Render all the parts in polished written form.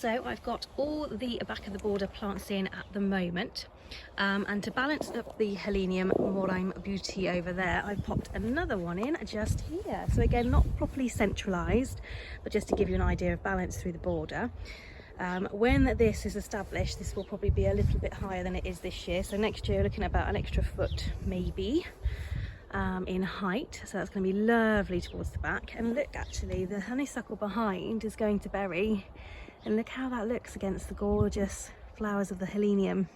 So I've got all the back of the border plants in at the moment, and to balance up the Helenium Morime Beauty over there, I've popped another one in just here. So again, not properly centralised, but just to give you an idea of balance through the border. When this is established, this will probably be a little bit higher than it is this year. So next year, looking at about an extra foot maybe in height. So that's going to be lovely towards the back. And look, actually, the honeysuckle behind is going to berry. And look how that looks against the gorgeous flowers of the Helenium.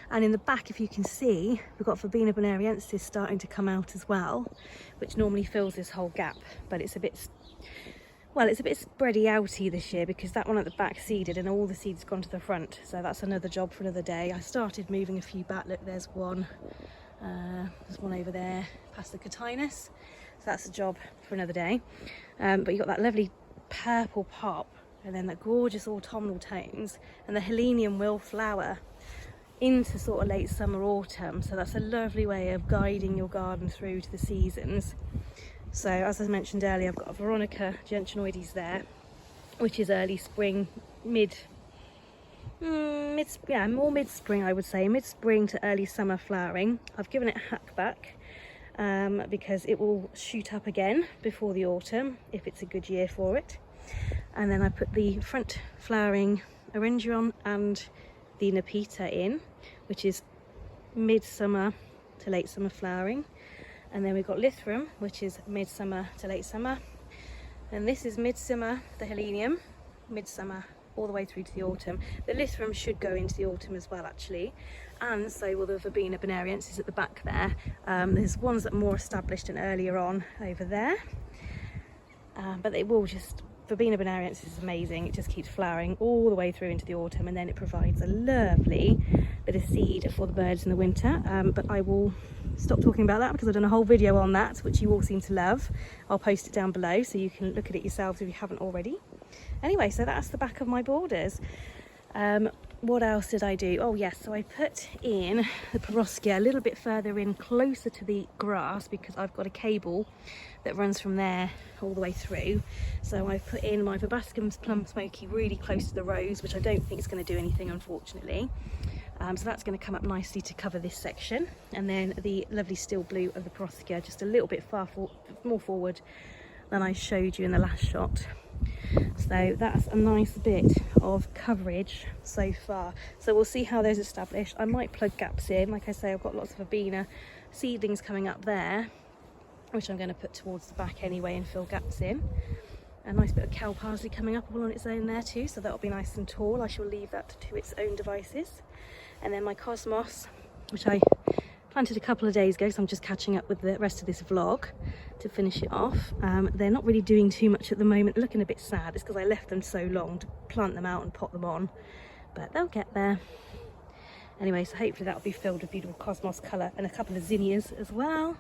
And in the back, if you can see, we've got Verbena bonariensis starting to come out as well, which normally fills this whole gap, but it's a bit, well, it's a bit spready outy this year because that one at the back seeded and all the seeds gone to the front. So that's another job for another day. I started moving a few back. Look, there's one over there past the cotinus. So that's a job for another day. But you've got that lovely purple pop and then the gorgeous autumnal tones, and the Helenium will flower into sort of late summer, autumn. So that's a lovely way of guiding your garden through to the seasons. So as I mentioned earlier, I've got a Veronica gentianoides there, which is early spring, more mid-spring, I would say, mid-spring to early summer flowering. I've given it a hack back because it will shoot up again before the autumn if it's a good year for it. And then I put the front flowering Orangeron and the Nepeta in, which is midsummer to late summer flowering. And then we've got Lythrum, which is midsummer to late summer. And this is midsummer, the Helenium, midsummer all the way through to the autumn. The Lythrum should go into the autumn as well, actually. And so will the Verbena bonariensis at the back there. There's ones that are more established and earlier on over there. But they will just, Verbena bonariensis is amazing. It just keeps flowering all the way through into the autumn, and then it provides a lovely bit of seed for the birds in the winter. But I will stop talking about that because I've done a whole video on that, which you all seem to love. I'll post it down below so you can look at it yourselves if you haven't already. Anyway, so that's the back of my borders. What else did I do? Oh yes, so I put in the Perovskea a little bit further in, closer to the grass, because I've got a cable that runs from there all the way through. So I've put in my Verbascum's Plum Smoky really close to the rose, which I don't think is going to do anything, unfortunately. So that's going to come up nicely to cover this section. And then the lovely steel blue of the Perovskea just a little bit more forward than I showed you in the last shot. So that's a nice bit of coverage so far. So we'll see how those establish. I might plug gaps in. Like I say, I've got lots of Verbena seedlings coming up there, which I'm going to put towards the back anyway and fill gaps in. A nice bit of cow parsley coming up all on its own there too, so that'll be nice and tall. I shall leave that to its own devices. And then my cosmos, which I planted a couple of days ago, so I'm just catching up with the rest of this vlog to finish it off. They're not really doing too much at the moment, looking a bit sad. It's because I left them so long to plant them out and pot them on, but they'll get there. Anyway, so hopefully that'll be filled with beautiful cosmos colour, and a couple of zinnias as well,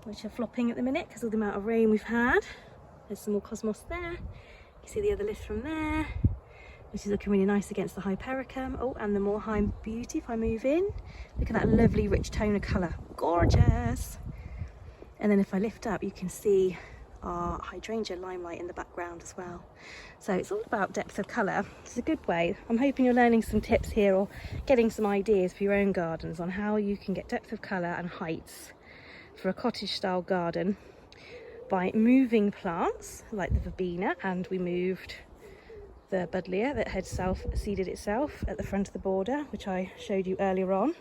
which are flopping at the minute because of the amount of rain we've had. There's some more cosmos there. You see the other Lythrum there, which is looking really nice against the Hypericum. Oh, and the Morime Beauty, if I move in. Look at that lovely rich tone of colour. Gorgeous! And then if I lift up, you can see our Hydrangea Limelight in the background as well. So it's all about depth of colour. It's a good way. I'm hoping you're learning some tips here or getting some ideas for your own gardens on how you can get depth of colour and heights for a cottage style garden by moving plants like the Verbena, and we moved the Buddleia that had self-seeded itself at the front of the border, which I showed you earlier on.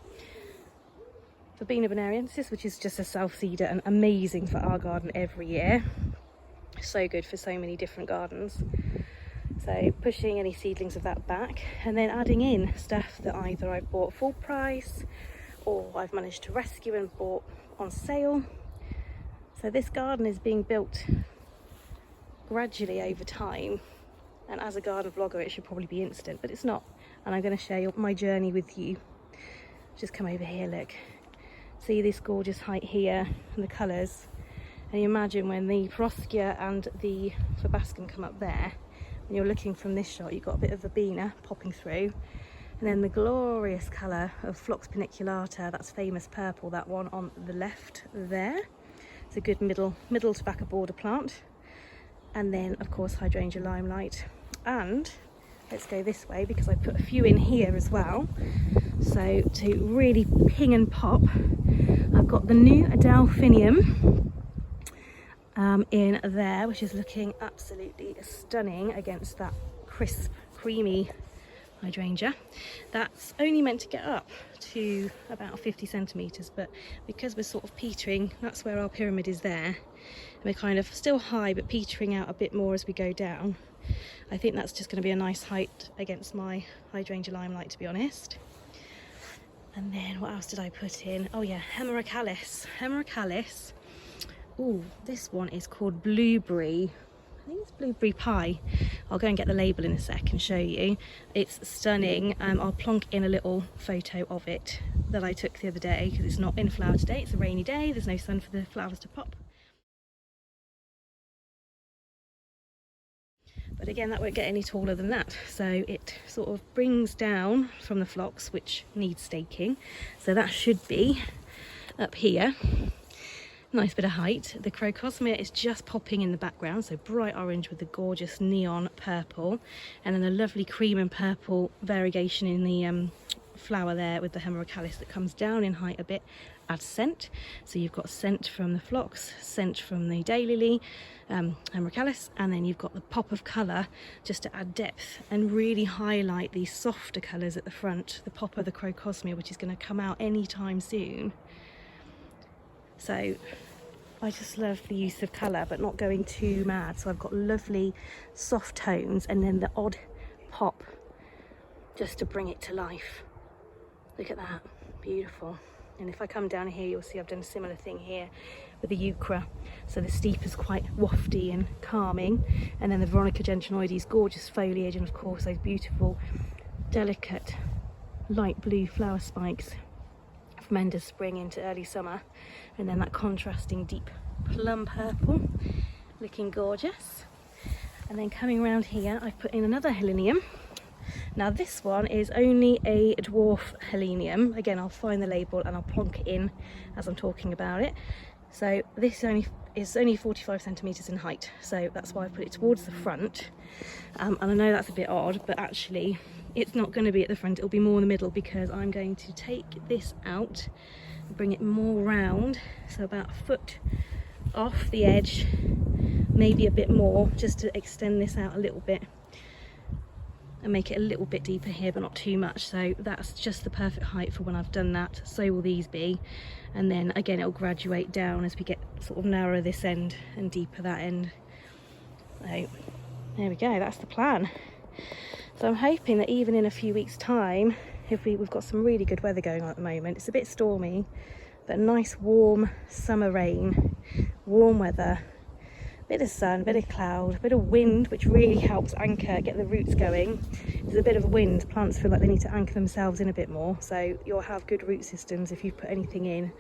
Verbena bonariensis, which is just a self-seeder and amazing for our garden every year. So good for so many different gardens. So pushing any seedlings of that back, and then adding in stuff that either I've bought full price or I've managed to rescue and bought on sale. So this garden is being built gradually over time. And as a garden vlogger, it should probably be instant, but it's not. And I'm going to share my journey with you. Just come over here, look. See this gorgeous height here and the colours. And you imagine when the Perovskea and the Verbascum come up there, when you're looking from this shot, you've got a bit of Verbena popping through. And then the glorious colour of Phlox paniculata, that's famous purple, that one on the left there. It's a good middle to back of border plant. And then, of course, Hydrangea Limelight. And let's go this way because I put a few in here as well. So to really ping and pop, I've got the new Delphinium in there, which is looking absolutely stunning against that crisp, creamy hydrangea. That's only meant to get up to about 50 centimetres, but because we're sort of petering, that's where our pyramid is there, and we're kind of still high but petering out a bit more as we go down. I think that's just going to be a nice height against my hydrangea limelight, to be honest. And then what else did I put in? Oh yeah, Hemerocallis. Hemerocallis. Oh, this one is called Blueberry. I think it's Blueberry Pie. I'll go and get the label in a sec and show you. It's stunning. I'll plonk in a little photo of it that I took the other day because it's not in flower today. It's a rainy day. There's no sun for the flowers to pop. But again, that won't get any taller than that. So it sort of brings down from the phlox, which needs staking. So that should be up here. Nice bit of height. The crocosmia is just popping in the background, so bright orange with the gorgeous neon purple, and then a lovely cream and purple variegation in the flower there with the Hemerocallis that comes down in height a bit, adds scent. So you've got scent from the phlox, scent from the daylily, Hemerocallis, and then you've got the pop of colour just to add depth and really highlight these softer colours at the front, the pop of the crocosmia, which is going to come out anytime soon. So I just love the use of colour, but not going too mad. So I've got lovely soft tones and then the odd pop just to bring it to life. Look at that, beautiful. And if I come down here, you'll see I've done a similar thing here with the euchre. So the steep is quite wafty and calming, and then the Veronica gentianoides, gorgeous foliage, and of course those beautiful, delicate, light blue flower spikes from end of spring into early summer, and then that contrasting deep plum purple, looking gorgeous. And then coming around here, I've put in another helenium. Now this one is only a dwarf helenium. Again, I'll find the label and I'll plonk it in as I'm talking about it. So this is only 45 centimetres in height, so that's why I put it towards the front. And I know that's a bit odd, but actually it's not going to be at the front, it'll be more in the middle, because I'm going to take this out and bring it more round, so about a foot off the edge, maybe a bit more, just to extend this out a little bit and make it a little bit deeper here, but not too much. So that's just the perfect height for when I've done that. So will these be, and then again it'll graduate down as we get sort of narrower this end and deeper that end. So there we go, that's the plan. So I'm hoping that even in a few weeks time, if we've got some really good weather going on at the moment, it's a bit stormy, but nice warm summer rain, warm weather, bit of sun, bit of cloud, bit of wind, which really helps anchor, get the roots going. There's a bit of wind, plants feel like they need to anchor themselves in a bit more, so you'll have good root systems if you put anything in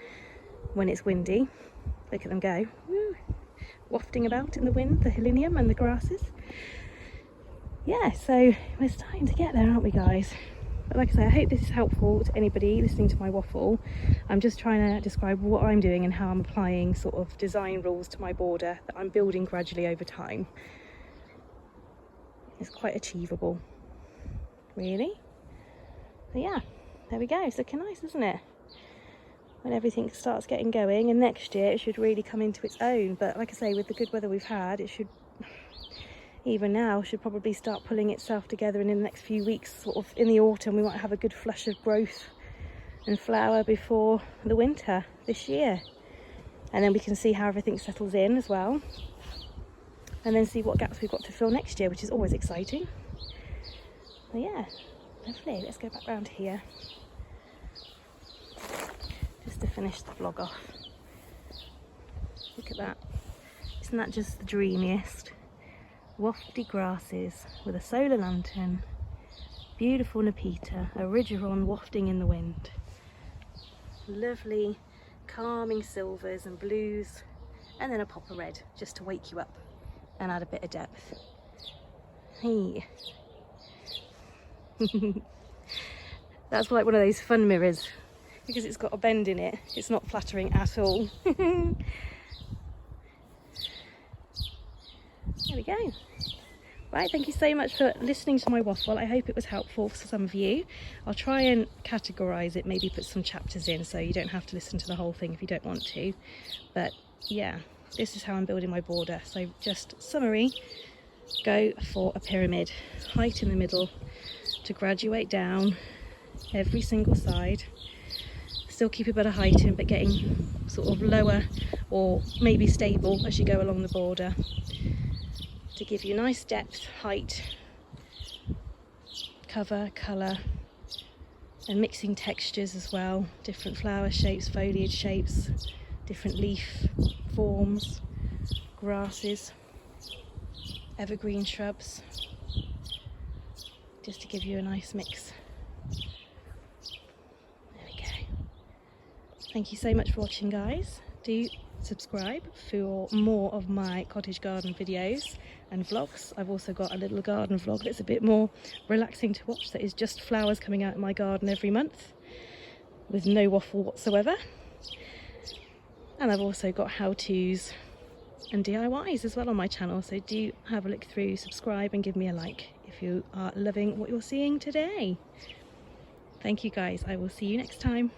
when it's windy. Look at them go, woo, wafting about in the wind, the helenium and the grasses. Yeah, so we're starting to get there, aren't we, guys? But like I say, I hope this is helpful to anybody listening to my waffle. I'm just trying to describe what I'm doing and how I'm applying sort of design rules to my border that I'm building gradually over time. It's quite achievable, really. So yeah, there we go. It's looking nice, isn't it? When everything starts getting going, and next year it should really come into its own. But like I say, with the good weather we've had, it should, even now, should probably start pulling itself together, and in the next few weeks, sort of in the autumn, we might have a good flush of growth and flower before the winter this year. And then we can see how everything settles in as well, and then see what gaps we've got to fill next year, which is always exciting. So yeah, lovely. Let's go back round here just to finish the vlog off. Look at that. Isn't that just the dreamiest? Wafty grasses with a solar lantern, beautiful Nepeta, a Rigeron wafting in the wind, lovely calming silvers and blues, and then a pop of red just to wake you up and add a bit of depth. Hey. That's like one of those fun mirrors, because it's got a bend in it. It's not flattering at all. There we go. Right, thank you so much for listening to my waffle. I hope it was helpful for some of you. I'll try and categorise it, maybe put some chapters in so you don't have to listen to the whole thing if you don't want to. But yeah, this is how I'm building my border. So just summary, go for a pyramid, height in the middle to graduate down every single side. Still keep a bit of height in, but getting sort of lower or maybe stable as you go along the border to give you nice depth, height, cover, colour, and mixing textures as well. Different flower shapes, foliage shapes, different leaf forms, grasses, evergreen shrubs, just to give you a nice mix. There we go. Thank you so much for watching, guys. Do subscribe for more of my cottage garden videos and vlogs. I've also got a little garden vlog that's a bit more relaxing to watch, that is just flowers coming out in my garden every month with no waffle whatsoever. And I've also got how-tos and DIYs as well on my channel, so do have a look through, subscribe and give me a like if you are loving what you're seeing today. Thank you guys, I will see you next time.